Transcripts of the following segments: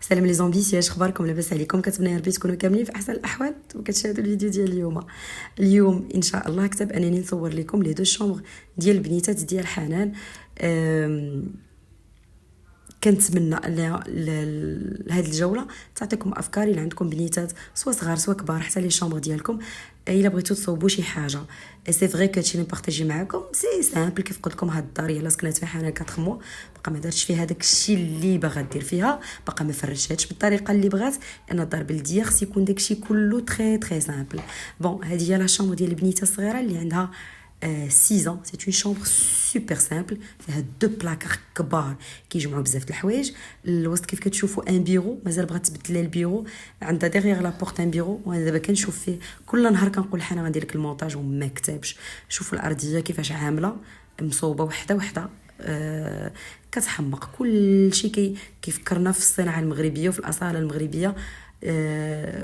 سلام لي زومبي، اش اخباركم؟ لاباس عليكم؟ كنتمنى يا ربي تكونوا كاملين في احسن الاحوال وكتشاهدوا الفيديو ديال اليوم ان شاء الله كتب انني نصور لكم لي دو شومبر ديال البنيتات ديال حنان. كنتمنى ان هذه الجوله تعطيكم افكار الا عندكم بنيتات سوا صغار سوا كبار، حتى لي شومبر ديالكم الا بغيتو تصوبوا شي حاجه. سي فري كهادشي اللي نبارطاجي معكم سي سامبل، كيف قلت لكم هاد الدار يلا سكنات فيها حنان 4 مو، باقا ما دارتش فيها داك الشيء اللي باغا دير فيها، باقا ما فرشاتش بالطريقه اللي بغات، لان الدار بلديه خص يكون داك الشيء كله تري سامبل. بون هذه هي لا شومبر ديال البنيته الصغيره اللي عندها 6 ans. C'est une chambre super simple فيها دو بلاكار كبار كيجمعوا بزاف د الحوايج. الوسط كيف كتشوفوا ان بيرو، مازال بغات تبدل البيرو، عندها ديغيغ لا بورت ان بيرو، وانا دابا كنشوف فيه كل نهار كنقول حنا غندير لك المونتاج وما كتبش. شوفوا الارضيه كيفاش عامله مصوبه وحده كتحمق. كل شيء كيفكرنا في الصناعه المغربيه وفي الاصاله المغربيه،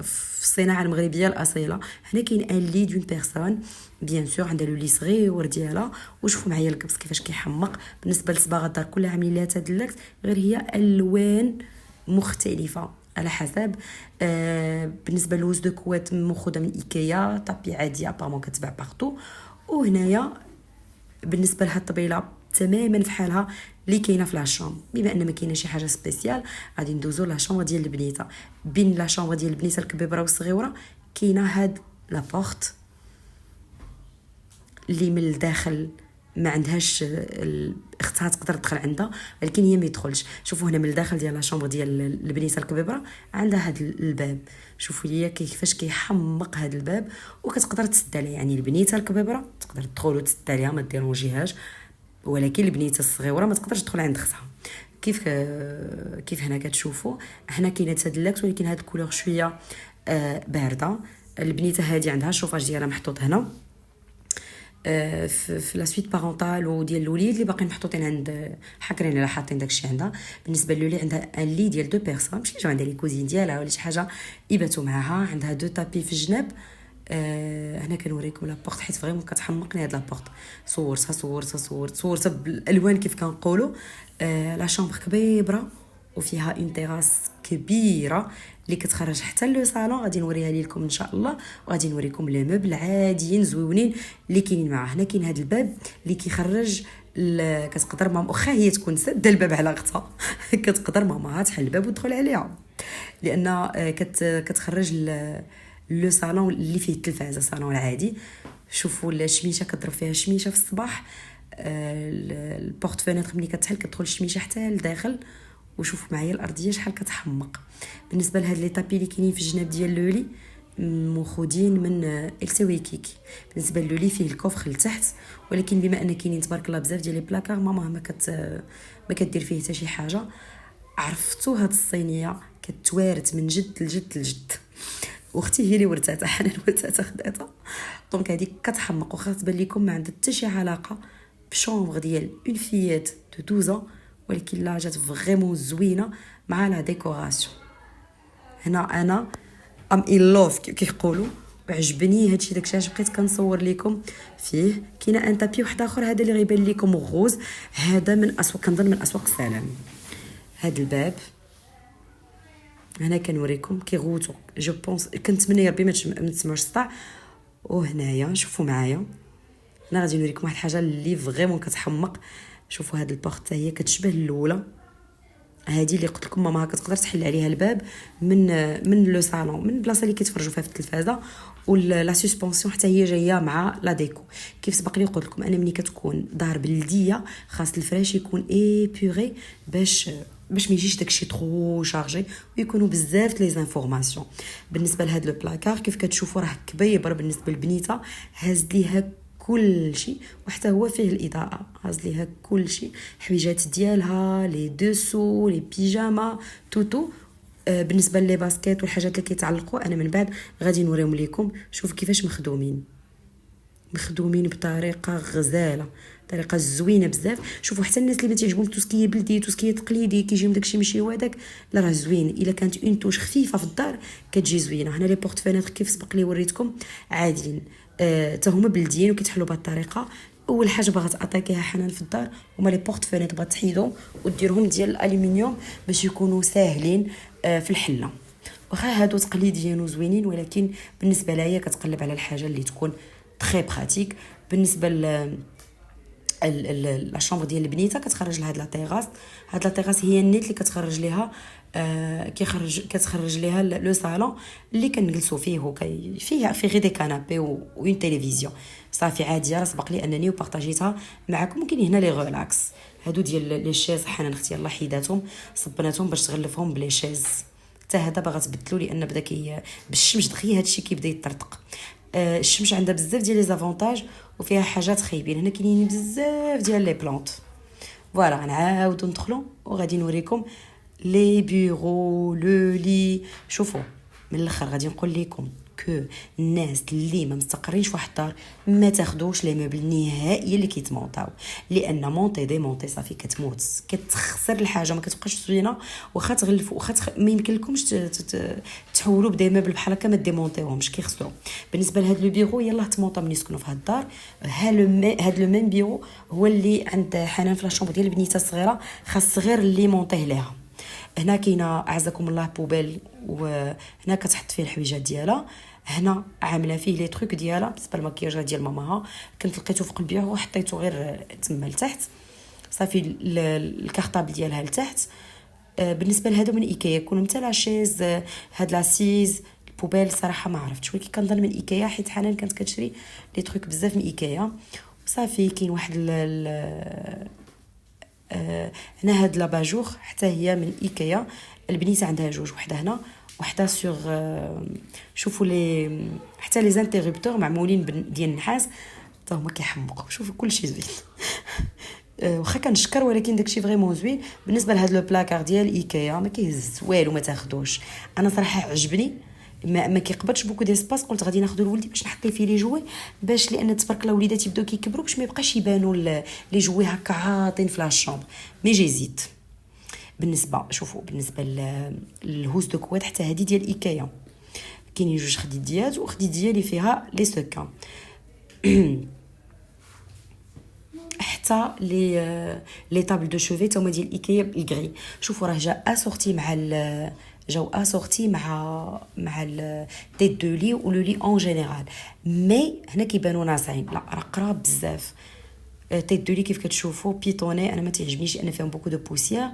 في الصناعه المغربيه الاصيله. هنا كاين ان لي دون بيرسون بيان سور، عندها لو لي صغير ديالها، وشوفوا معايا الكبس كيفاش كيحمق. بالنسبه لصباغه الدار كلها عاملين لها تدلكت، غير هي الوان مختلفه على حسب. بالنسبه لوز دو كوات ماخوذه من ايكيا، طابي عادي ابارمون كتباع بارطو. وهنايا بالنسبه لها الطبيله تماما بحالها اللي كاينه في لا شومبر. بما ان ما كاينه شي حاجه سبيسيال غادي ندوزو لا شومبر ديال البنيته. بين لا شومبر ديال البنيته الكبيره والصغيره كاينه هاد لا بورت اللي من الداخل ما عندهاش اختها تقدر تدخل عندها، ولكن هي ما يدخلش. شوفوا هنا من الداخل ديال لا شومبر ديال البنيته الكبيره عندها هاد الباب، شوفوا ليا كيفاش كيحمق هاد الباب، وكتقدر تسد عليه. يعني البنيته الكبيره تقدر تدخل وتسد عليها ما ديرونجيهاش، ولكن البنيته الصغيره ما تقدرش تدخل عند اختها. كيف هنا كتشوفوا هنا كاينه تدلكت، ولكن هاد الكولور شويه بارده. البنيته هذه عندها الشوفاج ديالها محطوط هنا في لا سويت بارونتال وديال الوليد اللي باقيين محطوطين عند حاكرين على حاطين داكشي عندها. بالنسبه للولي عندها ان لي ديال دو بيرسون، ماشي جو عندها لي كوزين ديالها ولا شي حاجه يباتوا معاها. عندها دو طابي في الجناب. هنا كنوريكم لا بورت حيت فريمون كتحمقني هاد لا بورت. صورتها بالالوان كيف كنقولوا. لا شامبر كبيره وفيها اون تيراس كبيره اللي كتخرج حتى لو صالون. غادي نوريها لكم ان شاء الله، وغادي نوريكم لي مبل عاديين زوينين اللي كاينين معاه. هنا كاين هذا الباب اللي كيخرج كتقدر ماما واخا هي تكون سد الباب على اختها كتقدر ماماها تحل الباب وتدخل عليها، لان كتخرج لو صالون اللي فيه التلفازه، صالون العادي. شوفوا الشميشه كضرب فيها الشميشه في الصباح. البورت فينيتر ملي كتحل كتدخل الشميشه حتى لداخل. وشوفوا معايا الارضيه شحال كتحمق. بالنسبه لهاد لي طابي اللي كاينين في الجناب ديال لولي مخودين من السويكيكي. بالنسبه للولي فيه الكوفر لتحت، ولكن بما ان كاينين تبارك الله بزاف ديال لي بلاكار ماما ما كدير فيه حتى شي حاجه. عرفتوا هاد الصينيه كتوارث من جد لجد لجد، واختي هي اللي ورثتها، حنان ورثتها خداتها. دونك هذيك كتحمق، واخا تبان لكم ما عندها حتى شي علاقه بشومبر ديال اون فيات دو 12 ans، ولكن لا جات فريمون زوينه مع لا ديكوراسيون. هنا انا ام ان لوف كيقولوا، وعجبني هادشي داكشي علاش بقيت كنصور لكم فيه. كاينه ان طابي واحد اخر هذا اللي غيبان لكم غوز، هذا من اسواق كنظن من اسواق السلام. هذا الباب هنا كنوريكم كيغوتو جو بونس، كنتمنى يا ربي ما تسمعوش الصداع. وهنايا شوفوا معايا انا غادي نوريكم واحد الحاجه اللي فريمون كتحمق. شوفوا هاد البورت هي كتشبه الاولى، هذه اللي قلت لكم ماما كتقدر تحل عليها الباب من لو صالون، من البلاصه اللي كيتفرجوا فيها في التلفازه. ولا سسبونسيون حتى هي جايه مع لا ديكو. كيف سبق لي قلت لكم انا ملي كتكون دار بلديه خاص الفراش يكون ايبوري باش ما يجيش داكشي ترو شارجي ويكونوا بزاف لي زانفورماسيون. بالنسبه لهاد لو بلاكار كيف كتشوفوا راه كبير بالنسبه للبنيته، هاز ليها كل شيء، وحتى هو فيه الاضاءه هاز ليها كل شيء، حويجات ديالها لي دوسو لي بيجاما توتو. بالنسبه لي باسكيت والحاجات اللي كيتعلقوا انا من بعد غادي نوريهم لكم. شوف كيفاش مخدومين بطريقه غزاله، طريقه زوينه بزاف. شوفوا حتى الناس اللي ما تعجبهم توسكيه بلدي توسكيه تقليدي كيجيهم داكشي ماشي هو هذاك، لا راه زوين. الا كانت اون توش خفيفه في الدار كتجي زوينه. هنا لي بورت فينيتر كيف سبق لي وريتكم عاديين، حتى هما بلديين وكيتحلوا بهذه الطريقه. اول حاجه باغا اتاكيها حنان في الدار هما لي بورت فينيت، بغات تحيدهم وديرهم ديال الالومنيوم باش يكونوا ساهلين في الحله. واخا هادو تقليديين وزوينين، ولكن بالنسبه ليا كتقلب على الحاجه اللي تكون تري براتيك. بالنسبه لا شامبر ديال البنيته كتخرج لهاد لا تيغاس. هاد لا تيغاس هي النيت اللي كتخرج ليها كتخرج ليها لو صالون اللي كنجلسوا فيه، فيه غير دي كانابي وين تيليفزيون صافي عاديه. راه سبق لي انني وبارطاجيتها معكم. ممكن هنا لي ريلاكس هادو ديال لي شيز حنان اختي يلاه حيداتهم صبناتهم باش تغلفهم بلي شيز. حتى هذا باغا تبدلوا لان بدا بالشمس دغيا هادشي كيبدا يطرطق. الشمس عندها بزاف ديال لي زافونتاج وفيها حاجات خايبين. هنا كاينين بزاف ديال لي بلانت. فوالا غنعاودو ندخلو وغادي نوريكم لي بيرو لو لي. شوفوا من الاخر غادي نقول لكم كو الناس اللي ما مستقرينش في واحد الدار ما تاخذوش لي موبل نهائيا اللي كيتمونطاو، لان مونطي دي مونطي صافي كتموت، كتخسر الحاجه، ما كتبقاش زوينه. واخا تغلفوا ما يمكن لكمش تحولوا بدي موبل بحال هكا ما ديمونطيوهمش كيخسروا. بالنسبه لهاد لو بيرو يلاه تمونطا ملي يسكنوا في هاد الدار. هاد لو ميم بيرو هو اللي عند حنان في لاشومبر ديال البنيته الصغيره، خاص غير اللي مونطيه ليها. هنا كاينه اعزكم الله بوبيل، وهنا كتحط فيه الحويجات ديالها. هنا عامله فيه لي تروك ديالها بالنسبه للمكياج ديال ماماها، كنت لقيته فوق البيرو وحطيته غير تما لتحت صافي. الكارطابل ديالها لتحت. بالنسبه لهادو من ايكيا يكونوا حتى لا شيز هاد لاسيز البوبيل صراحه ما عرفتش، ولكن كنظن من ايكيا حيت حنان كانت كتشري لي تروك بزاف من ايكيا. صافي كاين واحد هنا هاد لاباجور حتى هي من ايكيا. البنيته عندها جوج، وحده هنا وحده سور. شوفوا لي حتى لي زانتيربتور معمولين ديال النحاس حتى هما كيحمقوا. شوفوا كلشي زوين. واخا كنشكر ولكن داكشي فريمون زوين. بالنسبه لهاد لو بلاكار ديال ايكيا ما كيهز والو، ما تاخذوش. انا صراحه عجبني، ما كيقبضش بوكو ديسباس. قلت غادي ناخذ لولدي باش نحط ليه فيه لي جوي، باش لان تبارك الله وليدات يبداو كيكبروا باش ما يبقاش يبانوا لي جوي هكا عاطين في لاشامبر. مي جيزيت. بالنسبه شوفوا بالنسبه للهوز دو كواد حتى هذه ديال ايكيا كاينين جوج خديديات وخديديه اللي فيها لي سكان. حتى لي طابل دو شوفي تما ديال ايكيا بالغري. شوفوا راه جاو اسورتي مع التيت دو لي ولو لي اون جينيرال. مي هنا كيبانوا ناصعين، لا راه قراب بزاف. تيت دو لي كيف كتشوفوا بيطوني، انا ما تعجبنيش لان فيهم بوكو دو بوسيير.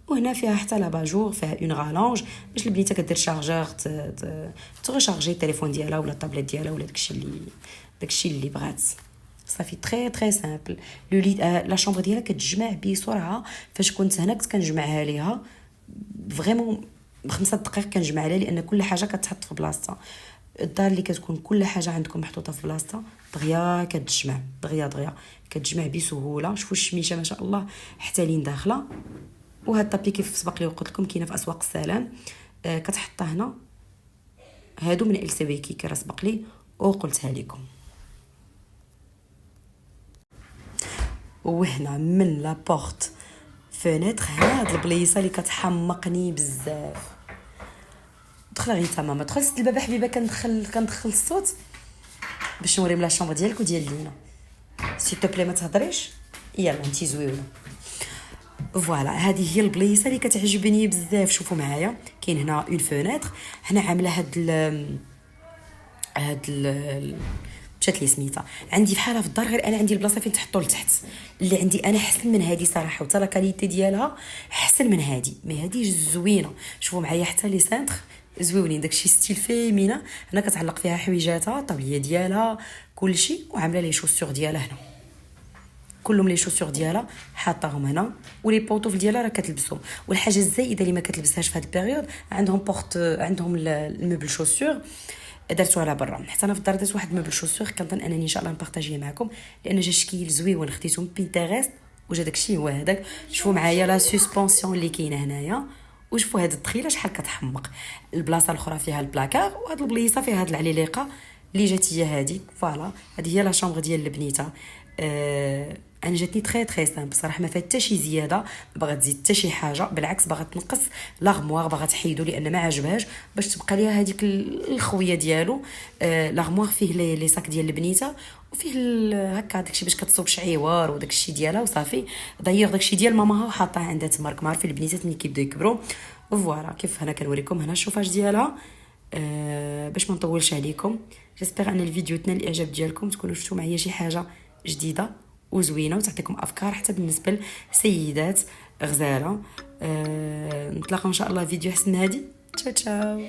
وهنا فيها حتى لاباجور، فيها اون غالونج باش البنيته كدير شارجور تغشارجي التليفون ديالها ولا الطابلت ديالها ولا داكشي اللي بغات. صافي تري تري سامبل. لو لي لا شامبر ديالها كتجمع بسرعه. فاش كنت هنا كنت كنجمعها ليها فريمون ب5 دقائق كنجمع عليها، لان كل حاجه كتحط في بلاصتها. الدار اللي كتكون كل حاجه عندكم محطوطه في بلاصتها دغيا كتجمع دغيا كتجمع بسهوله. شوفوا الشميشه ما شاء الله حتى لين داخله. وهاد الطابلي كيف سبق لي وقلت لكم كاينه في اسواق السلام. كتحطها هنا. هادو من السي كي راه سبق لي وقلتها لكم. وهنا من لا بورت فينيتر هنا هاد البليصه اللي كتحمقني بزاف. دخل غير تمام، ما دخلت الباب حبيبه. كندخل الصوت باش نوريهم لا شامبر ديالك وديال لينا. سي تو بلي ما تهضريش، يلا انتي زويونه. فوالا هذه هي البليصه اللي كتعجبني بزاف. شوفوا معايا كاين هنا اون فينيتر. هنا عامله هاد مشات لي سميتها عندي بحالها في الدار، غير انا عندي البلاصه فين تحطوا لتحت. اللي عندي انا احسن من هذه صراحه، وتا لا كاليتي ديالها احسن من هذه. مي هذه زوينه. شوفوا معايا حتى لي سنتر زويونين، داكشي ستيل فيمينا. هنا كتعلق فيها حويجاتها الطابليه ديالها كلشي، وعامله لي شوسور ديالها هنا كلهم لي شوسور ديالها حاطاهم هنا، ولي بوطوف ديالها راه كتلبسهم. والحاجه الزايده اللي ما كتلبسهاش في هذا البيريود عندهم الموبل شوسور درتو على برا. حتى انا في الدار درت واحد موبل شوسور كنظن انني ان شاء الله نبارطاجيه معكم، لان جا شكيل زويون خديته من بينترست وجا داكشي هو هذاك. شوفوا معايا لا سسبونسيون اللي كاينه هنايا، وشوفوا هاد الدخيله شحال كتحمق. البلاصه الاخرى فيها البلاكار، وهاد البليصه فيها هاد العليليقه اللي جات هي هذه. فوالا هذه هي لا شامبر ديال البنيته. انا جاتني تري سامبل بصراحه، ما فات حتى شي زياده، ما باغا تزيد حتى شي حاجه، بالعكس باغا تنقص لاغموار، باغا تحيدو لان ما عجبهاش باش تبقى ليها هذيك الخويه ديالو. لاغموار فيه لي ساك ديال البنيته، وفيه هكا داكشي باش كتصوب شعيوار وداكشي ديالها وصافي. دايوغ داكشي ديال ماماها وحاطاه عندها تمارك، ما عارفين البنيتات ملي كيبداو يكبروا. فوالا كيف هنا كنوريكم هنا الشوفاج ديالها. باش ما نطولش عليكم، جيسبر ان الفيديو تنال الاعجاب ديالكم، تكونوا شفتوا معايا شي حاجه جديده وزوينه وتعطيكم افكار حتى بالنسبه لسيدات غزاله. نتلاقاو ان شاء الله فيديو احسن من هذه. تشاو تشاو.